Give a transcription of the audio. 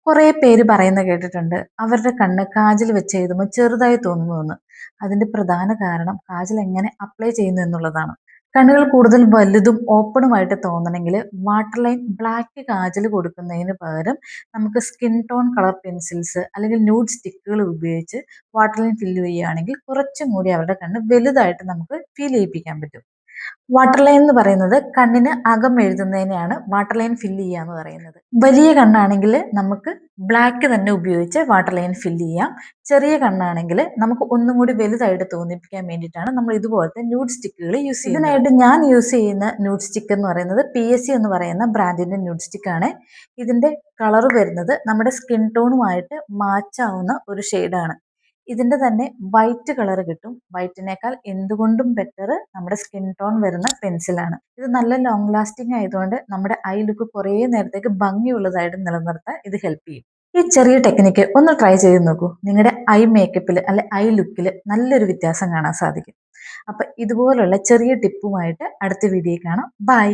കുറേ പേര് പറയുന്നത് കേട്ടിട്ടുണ്ട് അവരുടെ കണ്ണ് കാജൽ വെച്ച് എഴുതുമ്പോൾ ചെറുതായി തോന്നുന്നുവെന്ന്. അതിന്റെ പ്രധാന കാരണം കാജൽ എങ്ങനെ അപ്ലൈ ചെയ്യുന്നു എന്നുള്ളതാണ്. കണ്ണുകൾ കൂടുതൽ വലുതും ഓപ്പണുമായിട്ട് തോന്നണമെങ്കിൽ വാട്ടർ ലൈൻ ബ്ലാക്ക് കാജൽ കൊടുക്കുന്നതിന് പകരം നമുക്ക് സ്കിൻ ടോൺ കളർ പെൻസിൽസ് അല്ലെങ്കിൽ ന്യൂഡ് സ്റ്റിക്കുകൾ ഉപയോഗിച്ച് വാട്ടർ ലൈൻ ഫില്ല് ചെയ്യുകയാണെങ്കിൽ കുറച്ചും കൂടി അവരുടെ കണ്ണ് വലുതായിട്ട് നമുക്ക് ഫീൽ ചെയ്യിപ്പിക്കാൻ പറ്റും. വാട്ടർ ലൈൻ എന്ന് പറയുന്നത് കണ്ണിന് അകം എഴുതുന്നതിനെയാണ് വാട്ടർ ലൈൻ ഫില്ല് ചെയ്യുക എന്ന് പറയുന്നത്. വലിയ കണ്ണാണെങ്കിൽ നമുക്ക് ബ്ലാക്ക് തന്നെ ഉപയോഗിച്ച് വാട്ടർ ലൈൻ ഫില്ല് ചെയ്യാം. ചെറിയ കണ്ണാണെങ്കിൽ നമുക്ക് ഒന്നും കൂടി വലുതായിട്ട് തോന്നിപ്പിക്കാൻ വേണ്ടിയിട്ടാണ് നമ്മൾ ഇതുപോലത്തെ ന്യൂഡ് സ്റ്റിക്കുകൾ യൂസ് ചെയ്യുന്നത്. ഇതിനായിട്ട് ഞാൻ യൂസ് ചെയ്യുന്ന ന്യൂഡ് സ്റ്റിക്ക് എന്ന് പറയുന്നത് PSC എന്ന് പറയുന്ന ബ്രാൻഡിന്റെ ന്യൂഡ് സ്റ്റിക്ക് ആണ്. ഇതിന്റെ കളർ വരുന്നത് നമ്മുടെ സ്കിൻ ടോണുമായിട്ട് മാച്ച് ആവുന്ന ഒരു ഷെയ്ഡാണ്. ഇതിന്റെ തന്നെ വൈറ്റ് കളർ കിട്ടും. വൈറ്റിനേക്കാൾ എന്തുകൊണ്ടും ബെറ്റർ നമ്മുടെ സ്കിൻ ടോൺ വരുന്ന പെൻസിലാണ്. ഇത് നല്ല ലോങ് ലാസ്റ്റിംഗ് ആയതുകൊണ്ട് നമ്മുടെ ഐ ലുക്ക് കുറേ നേരത്തേക്ക് ഭംഗിയുള്ളതായിട്ട് നിലനിർത്താൻ ഇത് ഹെൽപ്പ് ചെയ്യും. ഈ ചെറിയ ടെക്നിക്ക് ഒന്ന് ട്രൈ ചെയ്ത് നോക്കൂ. നിങ്ങളുടെ ഐ മേക്കപ്പിൽ അല്ലെ ഐ ലുക്കിൽ നല്ലൊരു വ്യത്യാസം കാണാൻ സാധിക്കും. അപ്പൊ ഇതുപോലുള്ള ചെറിയ ടിപ്പുമായിട്ട് അടുത്ത വീഡിയോ കാണാം. ബൈ.